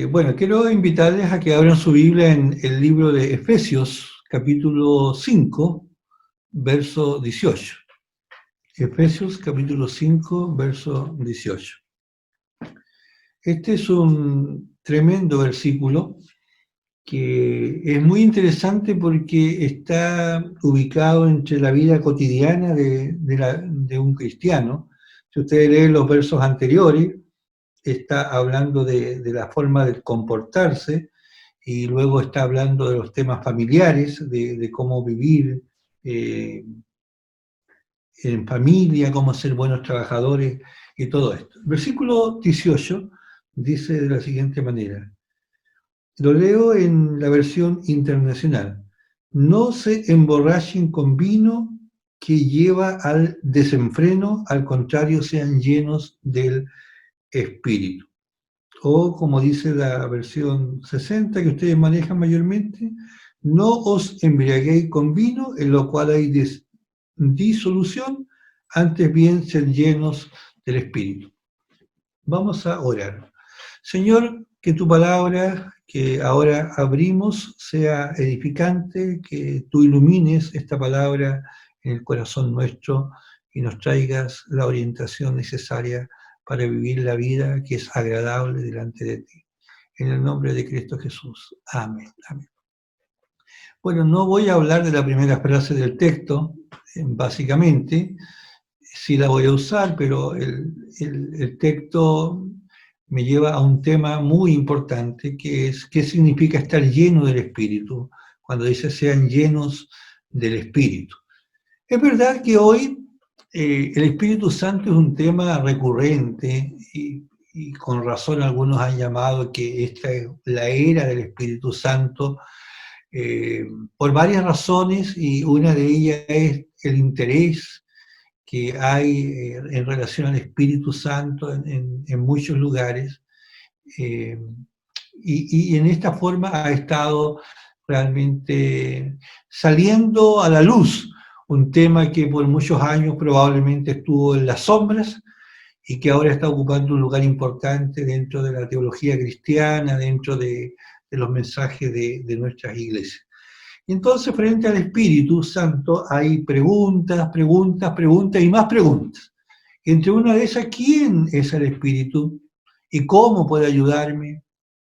Bueno, quiero invitarles a que abran su Biblia en el libro de Efesios, capítulo 5, verso 18. Efesios, capítulo 5, verso 18. Este es un tremendo versículo que es muy interesante porque está ubicado entre la vida cotidiana de un cristiano. Si ustedes leen los versos anteriores, está hablando de la forma de comportarse, y luego está hablando de los temas familiares, de cómo vivir en familia, cómo ser buenos trabajadores y todo esto. El versículo 18 dice de la siguiente manera, lo leo en la versión internacional, no se emborrachen con vino que lleva al desenfreno, al contrario sean llenos del Espíritu. O como dice la versión 60 que ustedes manejan mayormente, no os embriaguéis con vino, en lo cual hay disolución, antes bien ser llenos del Espíritu. Vamos a orar. Señor, que tu palabra que ahora abrimos sea edificante, que tú ilumines esta palabra en el corazón nuestro y nos traigas la orientación necesaria para vivir la vida que es agradable delante de ti. En el nombre de Cristo Jesús. Amén. Amén. Bueno, no voy a hablar de la primera frase del texto, básicamente, sí la voy a usar, pero el texto me lleva a un tema muy importante, que es qué significa estar lleno del Espíritu, cuando dice sean llenos del Espíritu. Es verdad que hoy el Espíritu Santo es un tema recurrente y con razón algunos han llamado que esta es la era del Espíritu Santo, por varias razones, y una de ellas es el interés que hay en relación al Espíritu Santo en muchos lugares, y en esta forma ha estado realmente saliendo a la luz un tema que por muchos años probablemente estuvo en las sombras y que ahora está ocupando un lugar importante dentro de la teología cristiana, dentro de los mensajes de nuestras iglesias. Entonces, frente al Espíritu Santo hay preguntas, preguntas, preguntas y más preguntas. Entre una de esas, ¿quién es el Espíritu? ¿Y cómo puede ayudarme?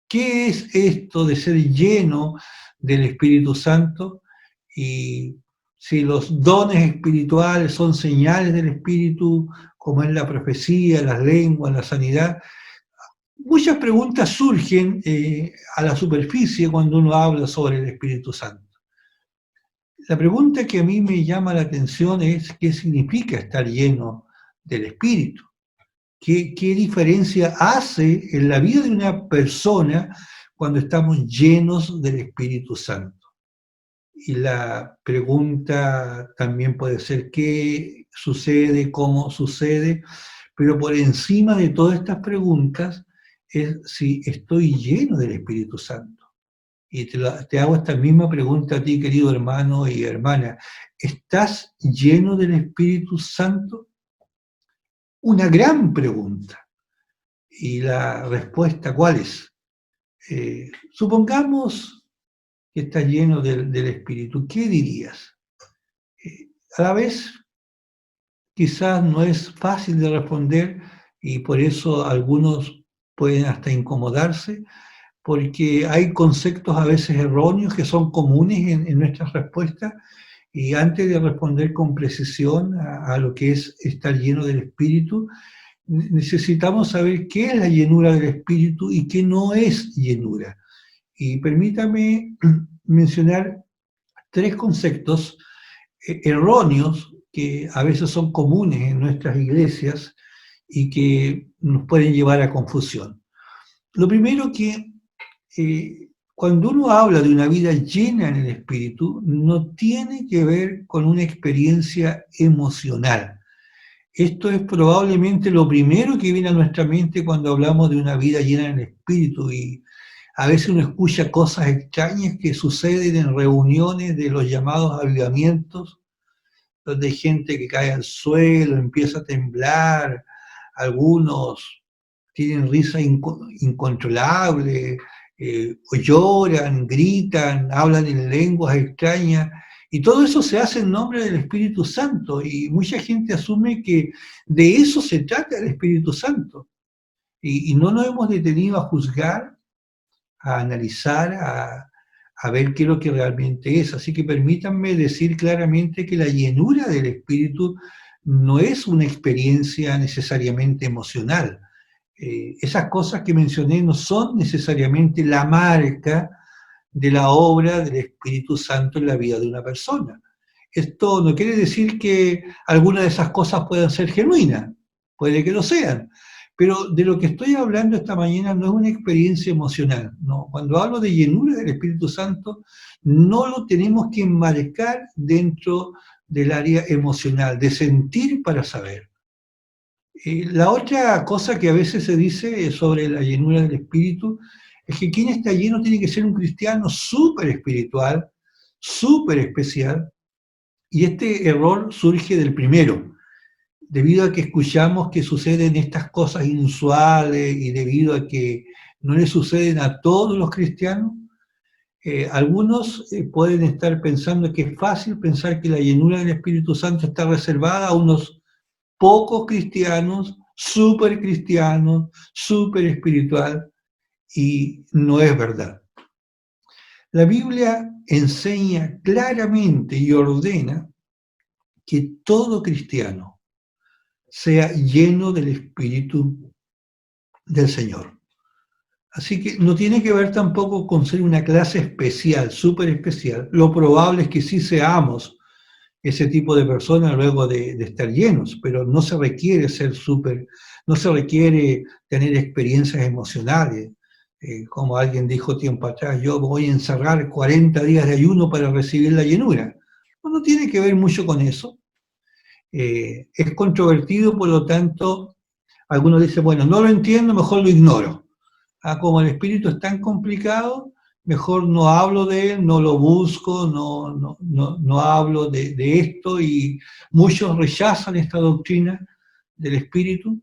¿Qué es esto de ser lleno del Espíritu Santo? Y si los dones espirituales son señales del Espíritu, como es la profecía, las lenguas, la sanidad. Muchas preguntas surgen a la superficie cuando uno habla sobre el Espíritu Santo. La pregunta que a mí me llama la atención es ¿qué significa estar lleno del Espíritu? ¿Qué diferencia hace en la vida de una persona cuando estamos llenos del Espíritu Santo? Y la pregunta también puede ser ¿qué sucede? ¿Cómo sucede? Pero por encima de todas estas preguntas es si estoy lleno del Espíritu Santo. Y te hago esta misma pregunta a ti, querido hermano y hermana. ¿Estás lleno del Espíritu Santo? Una gran pregunta. Y la respuesta, ¿cuál es? Supongamos que estás lleno del Espíritu. ¿Qué dirías? A la vez, quizás no es fácil de responder y por eso algunos pueden hasta incomodarse, porque hay conceptos a veces erróneos que son comunes en nuestras respuestas, y antes de responder con precisión a lo que es estar lleno del Espíritu, necesitamos saber qué es la llenura del Espíritu y qué no es llenura. Y permítame mencionar tres conceptos erróneos que a veces son comunes en nuestras iglesias y que nos pueden llevar a confusión. Lo primero que cuando uno habla de una vida llena en el Espíritu, no tiene que ver con una experiencia emocional. Esto es probablemente lo primero que viene a nuestra mente cuando hablamos de una vida llena en el Espíritu, y a veces uno escucha cosas extrañas que suceden en reuniones de los llamados avivamientos, donde hay gente que cae al suelo, empieza a temblar, algunos tienen risa incontrolable, o lloran, gritan, hablan en lenguas extrañas, y todo eso se hace en nombre del Espíritu Santo, y mucha gente asume que de eso se trata el Espíritu Santo, y no nos hemos detenido a juzgar, a analizar, a ver qué es lo que realmente es. Así que permítanme decir claramente que la llenura del Espíritu no es una experiencia necesariamente emocional. Esas cosas que mencioné no son necesariamente la marca de la obra del Espíritu Santo en la vida de una persona. Esto no quiere decir que algunas de esas cosas puedan ser genuinas, puede que lo sean, pero de lo que estoy hablando esta mañana no es una experiencia emocional, no. Cuando hablo de llenura del Espíritu Santo, no lo tenemos que enmarcar dentro del área emocional, de sentir para saber. La otra cosa que a veces se dice sobre la llenura del Espíritu es que quien está lleno tiene que ser un cristiano súper espiritual, súper especial, y este error surge del primero, debido a que escuchamos que suceden estas cosas inusuales y debido a que no le suceden a todos los cristianos. Algunos pueden estar pensando que es fácil pensar que la llenura del Espíritu Santo está reservada a unos pocos cristianos, súper espiritual, y no es verdad. La Biblia enseña claramente y ordena que todo cristiano sea lleno del Espíritu del Señor. Así que no tiene que ver tampoco con ser una clase especial, súper especial. Lo probable es que sí seamos ese tipo de personas luego de estar llenos, pero no se requiere ser súper, no se requiere tener experiencias emocionales. Como alguien dijo tiempo atrás, yo voy a encerrar 40 días de ayuno para recibir la llenura. No tiene que ver mucho con eso. Es controvertido, por lo tanto, algunos dicen, bueno, no lo entiendo, mejor lo ignoro. Como el espíritu es tan complicado, mejor no hablo de él, no lo busco, no hablo de esto, y muchos rechazan esta doctrina del espíritu,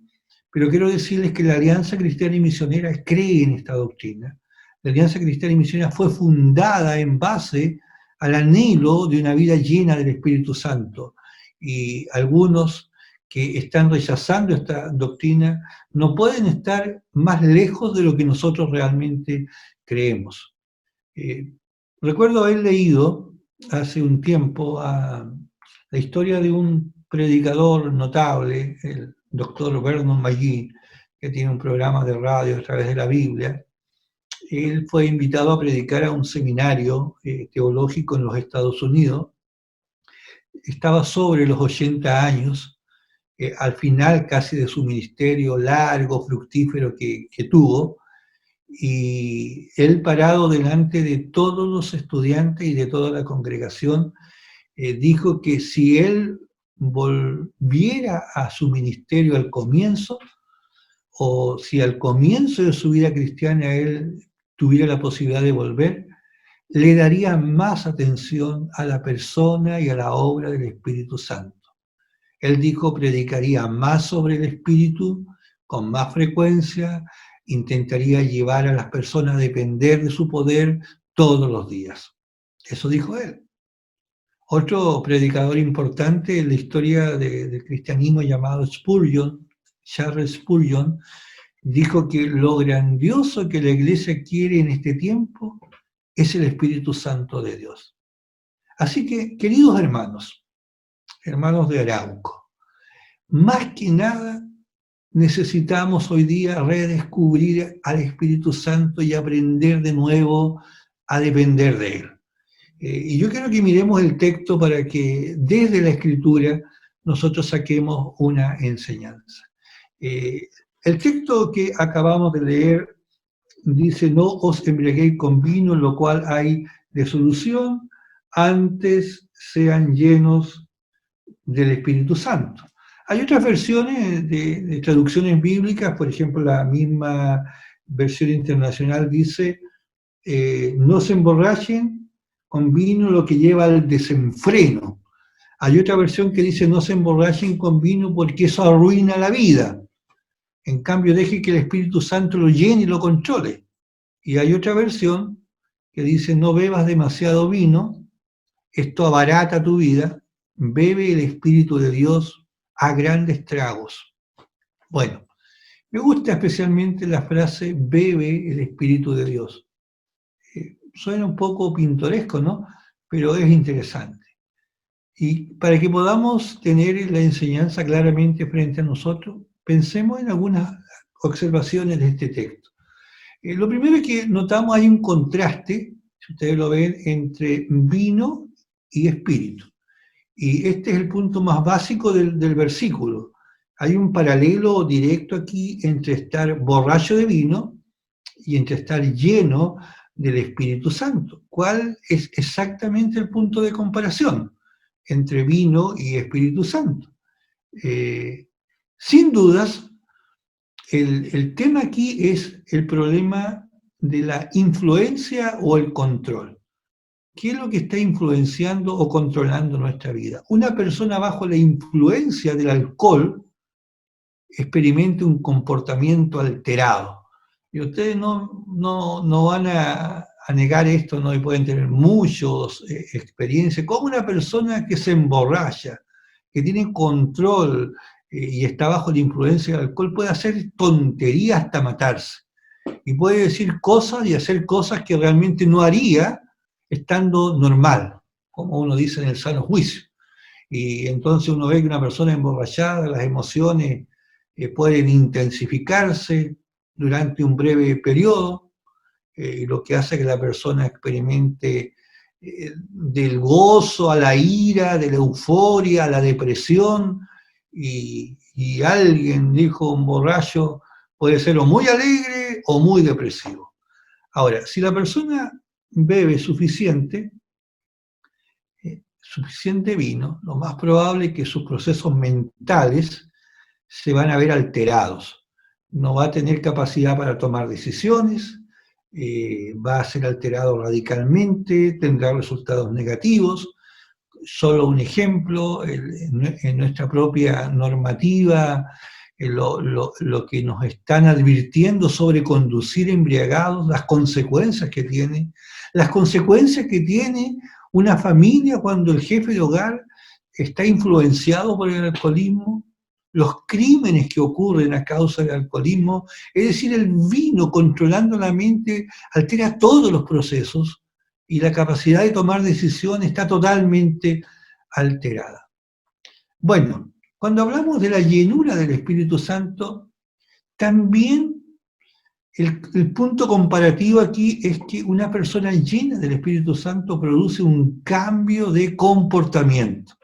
pero quiero decirles que la Alianza Cristiana y Misionera cree en esta doctrina. La Alianza Cristiana y Misionera fue fundada en base al anhelo de una vida llena del Espíritu Santo, y algunos que están rechazando esta doctrina no pueden estar más lejos de lo que nosotros realmente creemos. Recuerdo haber leído hace un tiempo la historia de un predicador notable, el doctor Vernon McGee, que tiene un programa de radio a través de la Biblia. Él fue invitado a predicar a un seminario teológico en los Estados Unidos. Estaba sobre los 80 años, al final casi de su ministerio largo, fructífero que tuvo, y él parado delante de todos los estudiantes y de toda la congregación, dijo que si él volviera a su ministerio al comienzo, o si al comienzo de su vida cristiana él tuviera la posibilidad de volver, le daría más atención a la persona y a la obra del Espíritu Santo. Él dijo, predicaría más sobre el Espíritu, con más frecuencia, intentaría llevar a las personas a depender de su poder todos los días. Eso dijo él. Otro predicador importante en la historia del cristianismo llamado Spurgeon, Charles Spurgeon, dijo que lo grandioso que la iglesia quiere en este tiempo es el Espíritu Santo de Dios. Así que, queridos hermanos de Arauco, más que nada necesitamos hoy día redescubrir al Espíritu Santo y aprender de nuevo a depender de él. Y yo quiero que miremos el texto para que desde la Escritura nosotros saquemos una enseñanza. El texto que acabamos de leer dice, no os embriaguéis con vino, en lo cual hay disolución, antes sean llenos del Espíritu Santo. Hay otras versiones de traducciones bíblicas, por ejemplo, la misma versión internacional dice, no se emborrachen con vino, lo que lleva al desenfreno. Hay otra versión que dice, no se emborrachen con vino porque eso arruina la vida. En cambio, deje que el Espíritu Santo lo llene y lo controle. Y hay otra versión que dice, no bebas demasiado vino, esto abarata tu vida, bebe el Espíritu de Dios a grandes tragos. Bueno, me gusta especialmente la frase, bebe el Espíritu de Dios. Suena un poco pintoresco, ¿no? Pero es interesante. Y para que podamos tener la enseñanza claramente frente a nosotros, pensemos en algunas observaciones de este texto. Lo primero es que notamos hay un contraste, si ustedes lo ven, entre vino y espíritu. Y este es el punto más básico del versículo. Hay un paralelo directo aquí entre estar borracho de vino y entre estar lleno del Espíritu Santo. ¿Cuál es exactamente el punto de comparación entre vino y Espíritu Santo? Sin dudas, el tema aquí es el problema de la influencia o el control. ¿Qué es lo que está influenciando o controlando nuestra vida? Una persona bajo la influencia del alcohol experimenta un comportamiento alterado. Y ustedes no van a negar esto, ¿no? Y pueden tener muchas experiencias. Como una persona que se emborracha, que tiene control y está bajo la influencia del alcohol, puede hacer tonterías hasta matarse. Y puede decir cosas y hacer cosas que realmente no haría estando normal, como uno dice en el sano juicio. Y entonces uno ve que una persona emborrachada, las emociones pueden intensificarse durante un breve periodo, lo que hace que la persona experimente del gozo a la ira, de la euforia a la depresión, y alguien dijo, un borracho puede ser o muy alegre o muy depresivo. Ahora, si la persona bebe suficiente vino, lo más probable es que sus procesos mentales se van a ver alterados. No va a tener capacidad para tomar decisiones, va a ser alterado radicalmente, tendrá resultados negativos. Solo un ejemplo, en nuestra propia normativa, lo que nos están advirtiendo sobre conducir embriagados, las consecuencias que tiene una familia cuando el jefe de hogar está influenciado por el alcoholismo, los crímenes que ocurren a causa del alcoholismo, es decir, el vino controlando la mente altera todos los procesos y la capacidad de tomar decisiones está totalmente alterada. Bueno, cuando hablamos de la llenura del Espíritu Santo, también el punto comparativo aquí es que una persona llena del Espíritu Santo produce un cambio de comportamiento.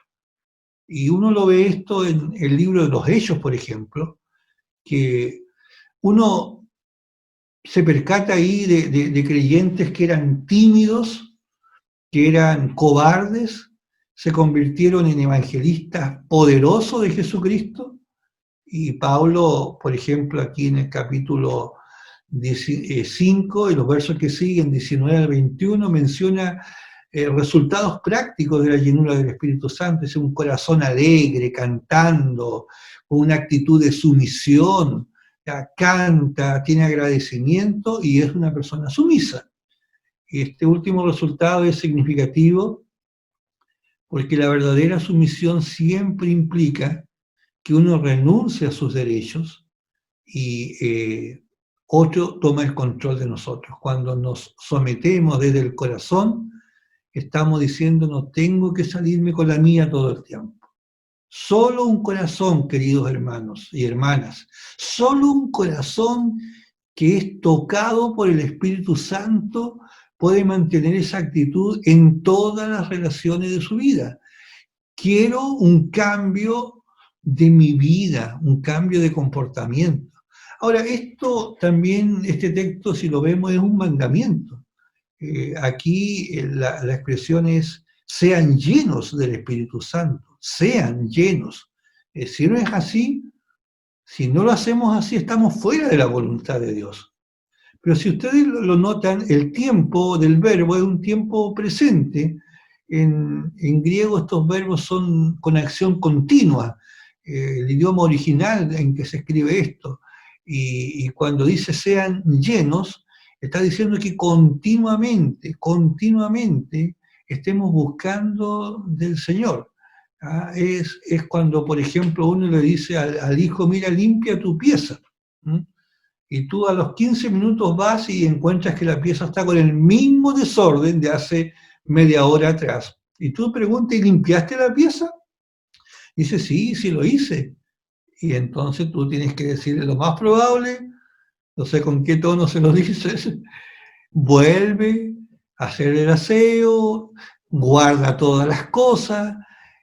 Y uno lo ve esto en el libro de los Hechos, por ejemplo, que uno se percata ahí de creyentes que eran tímidos, que eran cobardes, se convirtieron en evangelistas poderosos de Jesucristo. Y Pablo, por ejemplo, aquí en el capítulo 5, y los versos que siguen, 19 al 21, menciona resultados prácticos de la llenura del Espíritu Santo. Es un corazón alegre, cantando, con una actitud de sumisión, canta, tiene agradecimiento y es una persona sumisa. Este último resultado es significativo porque la verdadera sumisión siempre implica que uno renuncia a sus derechos y otro toma el control de nosotros. Cuando nos sometemos desde el corazón, estamos diciendo, no tengo que salirme con la mía todo el tiempo. Solo un corazón, queridos hermanos y hermanas, solo un corazón que es tocado por el Espíritu Santo puede mantener esa actitud en todas las relaciones de su vida. Quiero un cambio de mi vida, un cambio de comportamiento. Ahora, esto también, este texto, si lo vemos, es un mandamiento. Aquí la expresión es, sean llenos del Espíritu Santo, sean llenos. Si no es así, si no lo hacemos así, estamos fuera de la voluntad de Dios. Pero si ustedes lo notan, el tiempo del verbo es un tiempo presente. En griego estos verbos son con acción continua. El idioma original en que se escribe esto Y cuando dice sean llenos, está diciendo que continuamente, continuamente estemos buscando del Señor. Es cuando, por ejemplo, uno le dice al hijo, mira, limpia tu pieza. Y tú a los 15 minutos vas y encuentras que la pieza está con el mismo desorden de hace media hora atrás. Y tú preguntas, ¿y limpiaste la pieza? Dice, sí, sí lo hice. Y entonces tú tienes que decirle lo más probable, no sé con qué tono se lo dices, vuelve a hacer el aseo, guarda todas las cosas,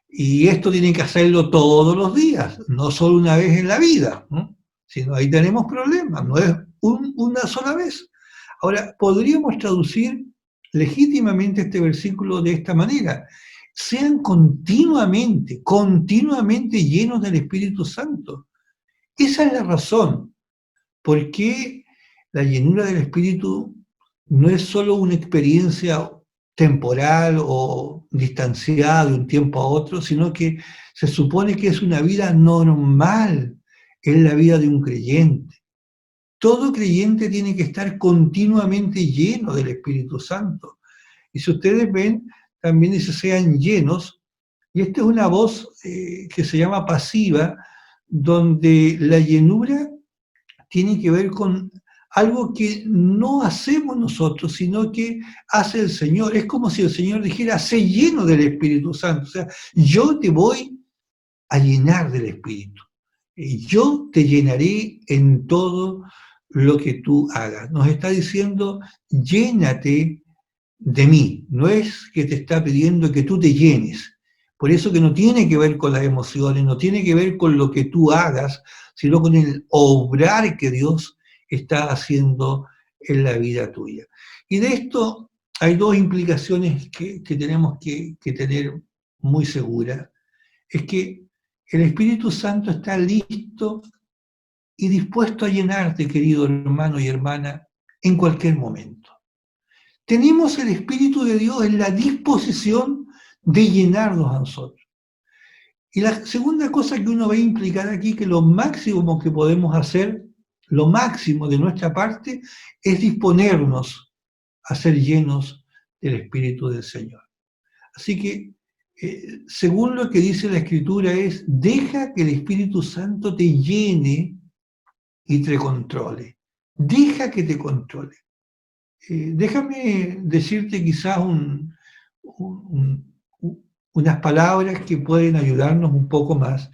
y esto tiene que hacerlo todos los días, no solo una vez en la vida, ¿no? Sino ahí tenemos problemas, no es una sola vez. Ahora, podríamos traducir legítimamente este versículo de esta manera: sean continuamente, continuamente llenos del Espíritu Santo. Esa es la razón por qué la llenura del Espíritu no es solo una experiencia temporal o distanciada de un tiempo a otro, sino que se supone que es una vida normal, es la vida de un creyente. Todo creyente tiene que estar continuamente lleno del Espíritu Santo. Y si ustedes ven, también dice sean llenos, y esta es una voz que se llama pasiva, donde la llenura tiene que ver con algo que no hacemos nosotros, sino que hace el Señor. Es como si el Señor dijera, sé lleno del Espíritu Santo. O sea, yo te voy a llenar del Espíritu. Y yo te llenaré en todo lo que tú hagas. Nos está diciendo, llénate de mí. No es que te está pidiendo que tú te llenes. Por eso que no tiene que ver con las emociones, no tiene que ver con lo que tú hagas, sino con el obrar que Dios está haciendo en la vida tuya. Y de esto hay dos implicaciones que tenemos que tener muy seguras. Es que el Espíritu Santo está listo y dispuesto a llenarte, querido hermano y hermana, en cualquier momento. Tenemos el Espíritu de Dios en la disposición de llenarnos a nosotros. Y la segunda cosa que uno va a implicar aquí, que lo máximo que podemos hacer, lo máximo de nuestra parte, es disponernos a ser llenos del Espíritu del Señor. Así que, según lo que dice la Escritura, es, deja que el Espíritu Santo te llene y te controle. Deja que te controle. Déjame decirte quizás unas palabras que pueden ayudarnos un poco más,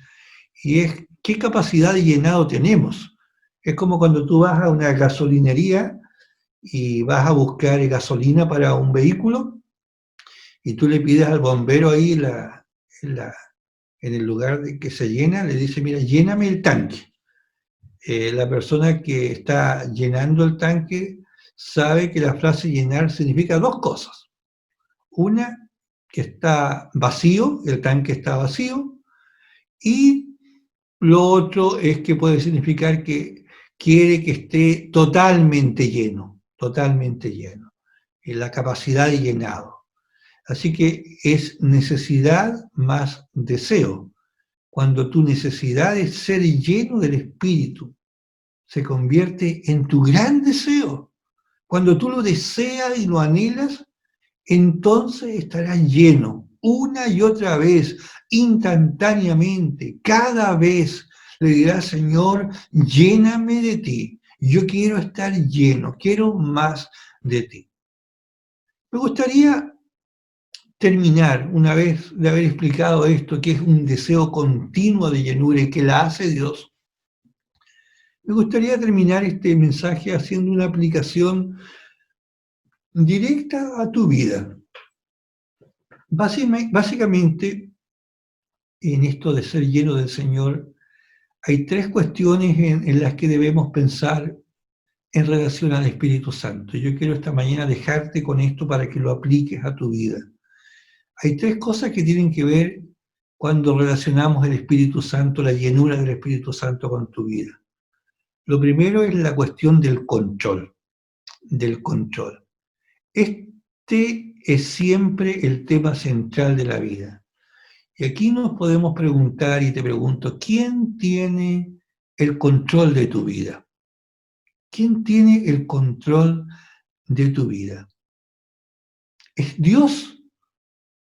y es qué capacidad de llenado tenemos. Es como cuando tú vas a una gasolinería y vas a buscar gasolina para un vehículo y tú le pides al bombero ahí en el lugar de que se llena, le dice, mira, lléname el tanque. La persona que está llenando el tanque sabe que la frase llenar significa dos cosas. Una, que está vacío, el tanque está vacío, y lo otro es que puede significar que quiere que esté totalmente lleno, en la capacidad de llenado. Así que es necesidad más deseo. Cuando tu necesidad es ser lleno del Espíritu se convierte en tu gran deseo, cuando tú lo deseas y lo anhelas, entonces estarás lleno una y otra vez, instantáneamente, cada vez le dirás, Señor, lléname de ti, yo quiero estar lleno, quiero más de ti. Me gustaría terminar, una vez de haber explicado esto, que es un deseo continuo de llenura y que la hace Dios, me gustaría terminar este mensaje haciendo una aplicación directa a tu vida. Básicamente, en esto de ser lleno del Señor, hay tres cuestiones en las que debemos pensar en relación al Espíritu Santo. Yo quiero esta mañana dejarte con esto para que lo apliques a tu vida. Hay tres cosas que tienen que ver cuando relacionamos el Espíritu Santo, la llenura del Espíritu Santo con tu vida. Lo primero es la cuestión del control, del control. Este es siempre el tema central de la vida. Y aquí nos podemos preguntar, y te pregunto, ¿quién tiene el control de tu vida? ¿Quién tiene el control de tu vida? ¿Es Dios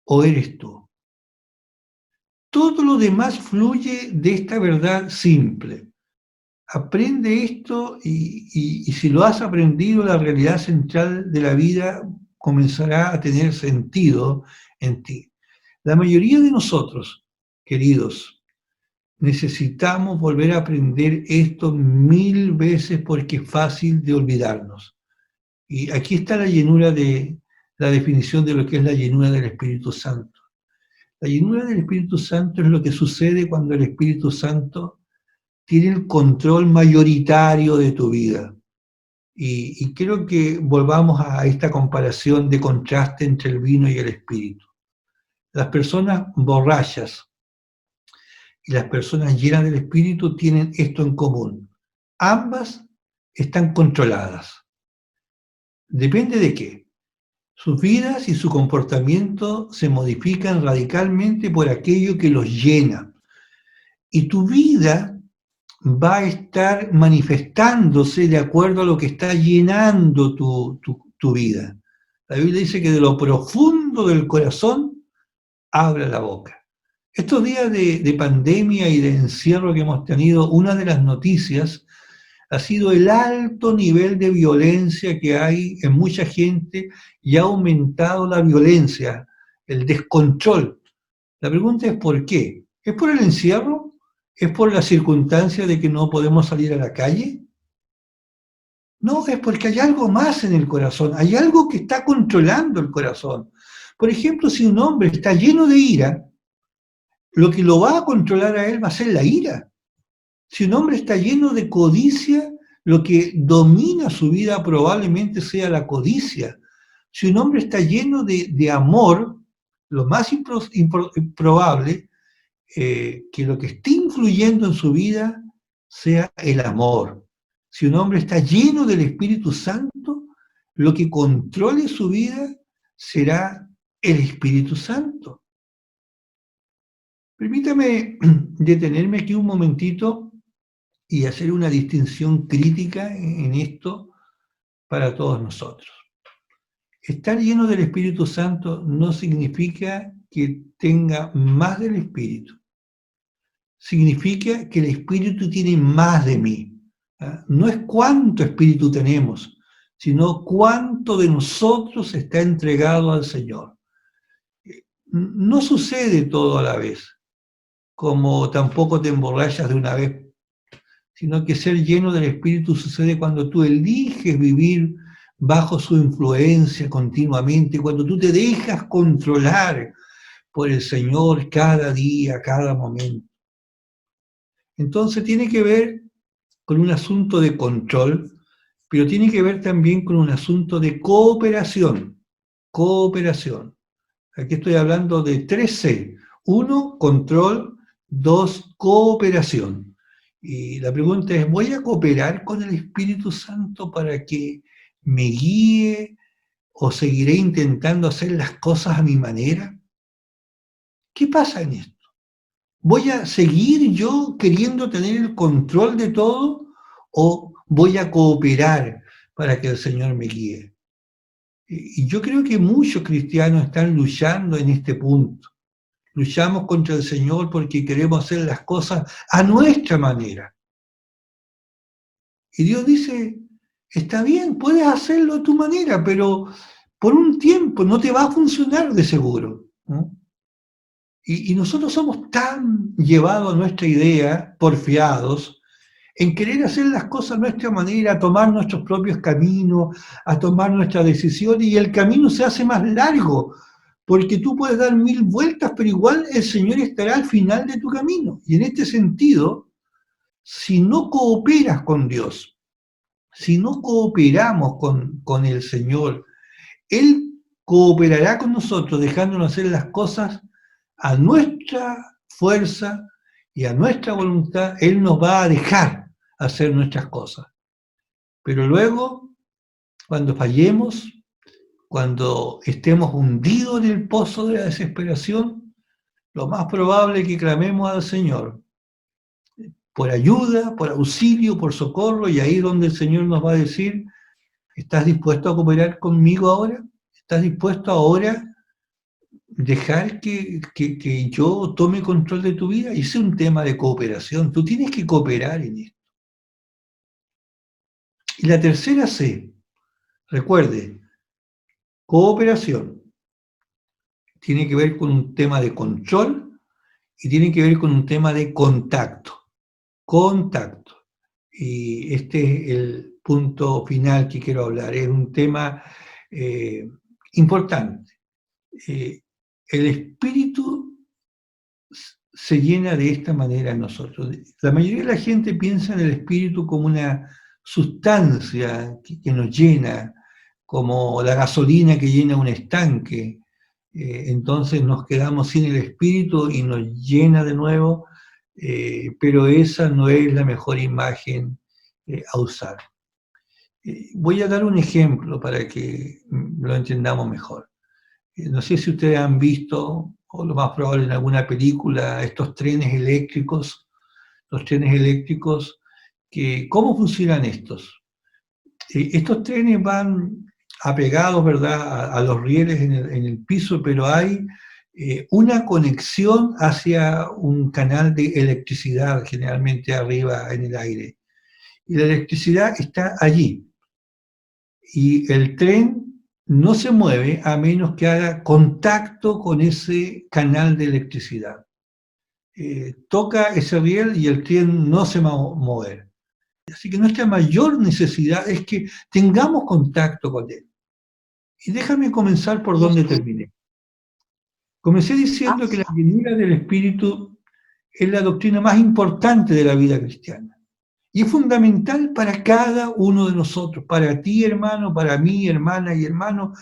o eres tú? Todo lo demás fluye de esta verdad simple. Aprende esto y si lo has aprendido, la realidad central de la vida comenzará a tener sentido en ti. La mayoría de nosotros, queridos, necesitamos volver a aprender esto 1000 veces porque es fácil de olvidarnos. Y aquí está la llenura de la definición de lo que es la llenura del Espíritu Santo. La llenura del Espíritu Santo es lo que sucede cuando el Espíritu Santo tiene el control mayoritario de tu vida. Y quiero que volvamos a esta comparación de contraste entre el vino y el Espíritu. Las personas borrachas y las personas llenas del Espíritu tienen esto en común. Ambas están controladas. ¿Depende de qué? Sus vidas y su comportamiento se modifican radicalmente por aquello que los llena. Y tu vida va a estar manifestándose de acuerdo a lo que está llenando tu vida. La Biblia dice que de lo profundo del corazón habla la boca. Estos días de pandemia y de encierro que hemos tenido, una de las noticias ha sido el alto nivel de violencia que hay en mucha gente y ha aumentado la violencia, el descontrol. La pregunta es ¿por qué? ¿Es por el encierro? ¿Es por la circunstancia de que no podemos salir a la calle? No, es porque hay algo más en el corazón, hay algo que está controlando el corazón. Por ejemplo, si un hombre está lleno de ira, lo que lo va a controlar a él va a ser la ira. Si un hombre está lleno de codicia, lo que domina su vida probablemente sea la codicia. Si un hombre está lleno de amor, lo más probable que lo que esté influyendo en su vida sea el amor. Si un hombre está lleno del Espíritu Santo, lo que controle su vida será el Espíritu Santo. Permítame detenerme aquí un momentito y hacer una distinción crítica en esto para todos nosotros. Estar lleno del Espíritu Santo no significa que tenga más del Espíritu. Significa que el Espíritu tiene más de mí. No es cuánto Espíritu tenemos, sino cuánto de nosotros está entregado al Señor. No sucede todo a la vez, como tampoco te emborrachas de una vez, sino que ser lleno del Espíritu sucede cuando tú eliges vivir bajo su influencia continuamente, cuando tú te dejas controlar por el Señor cada día, cada momento. Entonces tiene que ver con un asunto de control, pero tiene que ver también con un asunto de cooperación. Cooperación. Aquí estoy hablando de 3C. 1, control. 2, cooperación. Y la pregunta es, ¿voy a cooperar con el Espíritu Santo para que me guíe o seguiré intentando hacer las cosas a mi manera? ¿Qué pasa en esto? ¿Voy a seguir yo queriendo tener el control de todo o voy a cooperar para que el Señor me guíe? Y yo creo que muchos cristianos están luchando en este punto. Luchamos contra el Señor porque queremos hacer las cosas a nuestra manera. Y Dios dice, está bien, puedes hacerlo a tu manera, pero por un tiempo no te va a funcionar de seguro, ¿no? Y nosotros somos tan llevados a nuestra idea, porfiados, en querer hacer las cosas a nuestra manera, a tomar nuestros propios caminos, a tomar nuestras decisiones, y el camino se hace más largo, porque tú puedes dar 1000 vueltas, pero igual el Señor estará al final de tu camino. Y en este sentido, si no cooperas con Dios, si no cooperamos con el Señor, Él cooperará con nosotros dejándonos hacer las cosas a nuestra fuerza y a nuestra voluntad. Él nos va a dejar hacer nuestras cosas. Pero luego, cuando fallemos, cuando estemos hundidos en el pozo de la desesperación, lo más probable es que clamemos al Señor. por ayuda, por auxilio, por socorro, y ahí es donde el Señor nos va a decir, ¿estás dispuesto a cooperar conmigo ahora? ¿Estás dispuesto ahora a dejar que yo tome control de tu vida? Y ese es un tema de cooperación, tú tienes que cooperar en esto. Y la tercera C, recuerde, cooperación, tiene que ver con un tema de control y tiene que ver con un tema de contacto. Contacto. Y este es el punto final que quiero hablar. Es un tema importante. El espíritu se llena de esta manera en nosotros. La mayoría de la gente piensa en el espíritu como una sustancia que nos llena, como la gasolina que llena un estanque. Entonces nos quedamos sin el espíritu y nos llena de nuevo, pero esa no es la mejor imagen a usar. Voy a dar un ejemplo para que lo entendamos mejor. No sé si ustedes han visto, o lo más probable en alguna película, estos trenes eléctricos, los trenes eléctricos, ¿cómo funcionan estos? Estos trenes van apegados, ¿verdad?, a los rieles en el piso, pero hay una conexión hacia un canal de electricidad, generalmente arriba en el aire. Y la electricidad está allí. Y el tren no se mueve a menos que haga contacto con ese canal de electricidad. Toca ese riel y el tren no se va a mover. Así que nuestra mayor necesidad es que tengamos contacto con él. Y déjame comenzar por donde terminé. Comencé diciendo que la llenura del Espíritu es la doctrina más importante de la vida cristiana. Y es fundamental para cada uno de nosotros, para ti, hermano, para mí, hermana y hermano.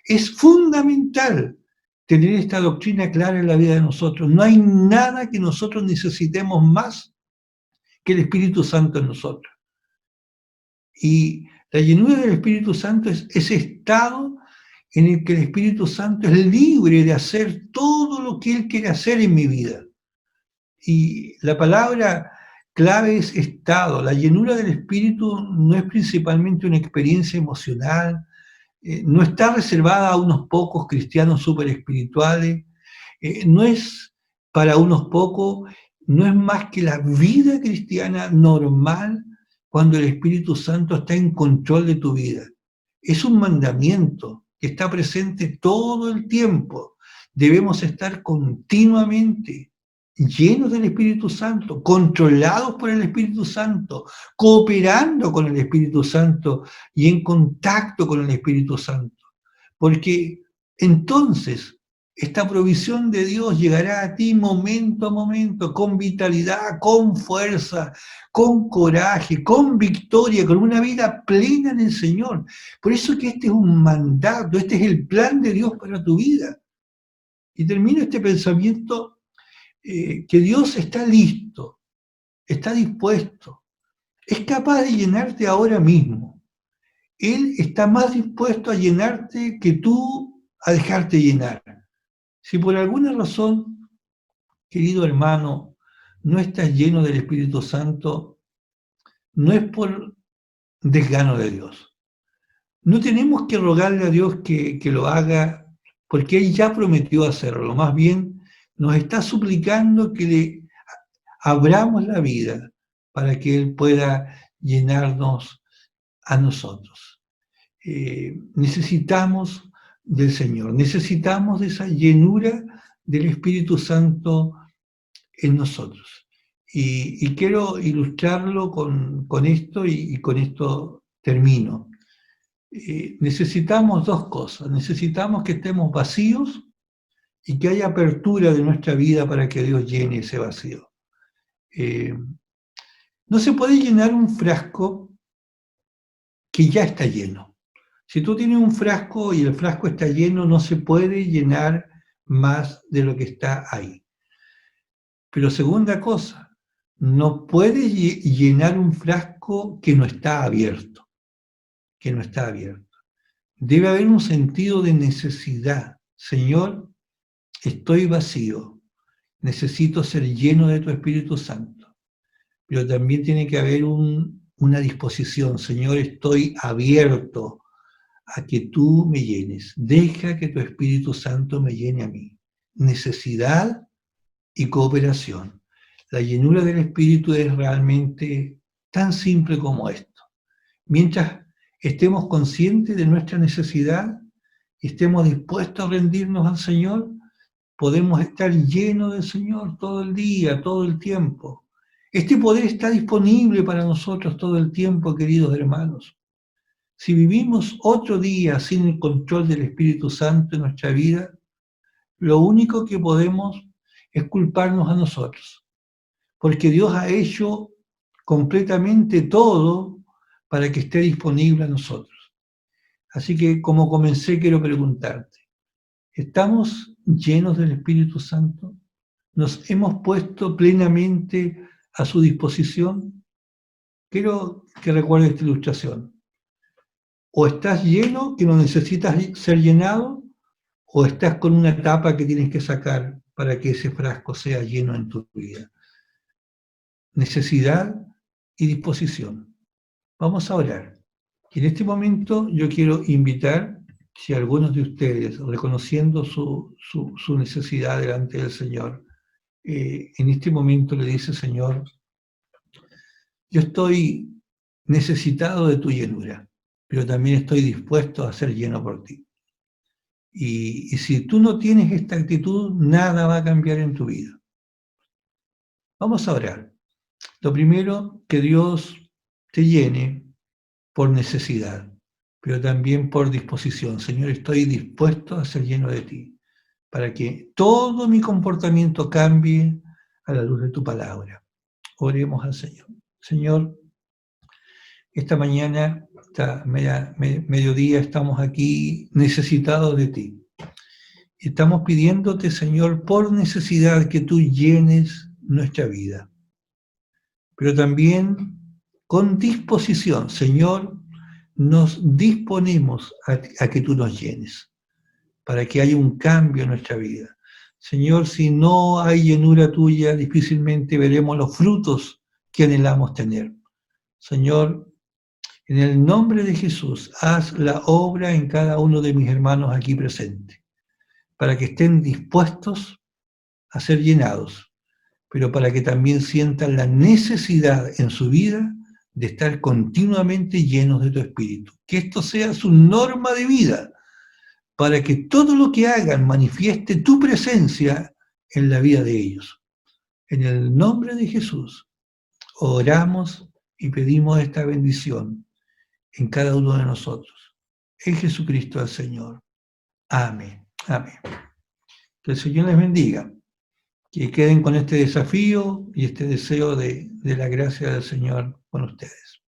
Es fundamental tener esta doctrina clara en la vida de nosotros. No hay nada que nosotros necesitemos más que el Espíritu Santo en nosotros. Y la llenura del Espíritu Santo es ese estado en el que el Espíritu Santo es libre de hacer todo lo que Él quiere hacer en mi vida. Y la palabra clave es estado. La llenura del Espíritu no es principalmente una experiencia emocional, no está reservada a unos pocos cristianos súper espirituales, no es para unos pocos, no es más que la vida cristiana normal cuando el Espíritu Santo está en control de tu vida. Es un mandamiento que está presente todo el tiempo. Debemos estar continuamente llenos del Espíritu Santo, controlados por el Espíritu Santo, cooperando con el Espíritu Santo y en contacto con el Espíritu Santo. Porque entonces esta provisión de Dios llegará a ti momento a momento, con vitalidad, con fuerza, con coraje, con victoria, con una vida plena en el Señor. Por eso que este es un mandato, este es el plan de Dios para tu vida. Y termino este pensamiento que Dios está listo, está dispuesto, es capaz de llenarte ahora mismo. Él está más dispuesto a llenarte que tú a dejarte llenar. Si por alguna razón, querido hermano, no estás lleno del Espíritu Santo, no es por desgano de Dios. No tenemos que rogarle a Dios que lo haga porque Él ya prometió hacerlo. Más bien nos está suplicando que le abramos la vida para que Él pueda llenarnos a nosotros. Necesitamos del Señor, necesitamos de esa llenura del Espíritu Santo en nosotros. Y quiero ilustrarlo con esto y con esto termino. Necesitamos dos cosas. Necesitamos que estemos vacíos y que haya apertura de nuestra vida para que Dios llene ese vacío. No se puede llenar un frasco que ya está lleno. Si tú tienes un frasco y el frasco está lleno, no se puede llenar más de lo que está ahí. Pero segunda cosa, no puedes llenar un frasco que no está abierto, que no está abierto. Debe haber un sentido de necesidad. Señor, estoy vacío, necesito ser lleno de tu Espíritu Santo. pero también tiene que haber una disposición. Señor, estoy abierto a que tú me llenes. Deja que tu Espíritu Santo me llene a mí. Necesidad y cooperación. La llenura del Espíritu es realmente tan simple como esto. Mientras estemos conscientes de nuestra necesidad y estemos dispuestos a rendirnos al Señor, podemos estar llenos del Señor todo el día, todo el tiempo. Este poder está disponible para nosotros todo el tiempo, queridos hermanos. Si vivimos otro día sin el control del Espíritu Santo en nuestra vida, lo único que podemos es culparnos a nosotros, porque Dios ha hecho completamente todo para que esté disponible a nosotros. Así que, como comencé, quiero preguntarte, ¿estamos llenos del Espíritu Santo? ¿Nos hemos puesto plenamente a su disposición? Quiero que recuerdes esta ilustración. O estás lleno, que no necesitas ser llenado, o estás con una tapa que tienes que sacar para que ese frasco sea lleno en tu vida. Necesidad y disposición. Vamos a orar. Y en este momento yo quiero invitar, si algunos de ustedes, reconociendo su necesidad delante del Señor, en este momento le dice, Señor, yo estoy necesitado de tu llenura, pero también estoy dispuesto a ser lleno por ti. Y si tú no tienes esta actitud, nada va a cambiar en tu vida. Vamos a orar. Lo primero, que Dios te llene por necesidad, pero también por disposición. Señor, estoy dispuesto a ser lleno de ti, para que todo mi comportamiento cambie a la luz de tu palabra. Oremos al Señor. Señor, esta mañana, mediodía, estamos aquí necesitados de ti. Estamos pidiéndote, Señor, por necesidad que tú llenes nuestra vida, pero también con disposición, Señor, nos disponemos a que tú nos llenes, para que haya un cambio en nuestra vida. Señor, si no hay llenura tuya, difícilmente veremos los frutos que anhelamos tener. Señor, en el nombre de Jesús, haz la obra en cada uno de mis hermanos aquí presentes, para que estén dispuestos a ser llenados, pero para que también sientan la necesidad en su vida de estar continuamente llenos de tu Espíritu. Que esto sea su norma de vida, para que todo lo que hagan manifieste tu presencia en la vida de ellos. En el nombre de Jesús, oramos y pedimos esta bendición en cada uno de nosotros. En Jesucristo el Señor. Amén. Amén. Que el Señor les bendiga. Que queden con este desafío y este deseo de la gracia del Señor con ustedes.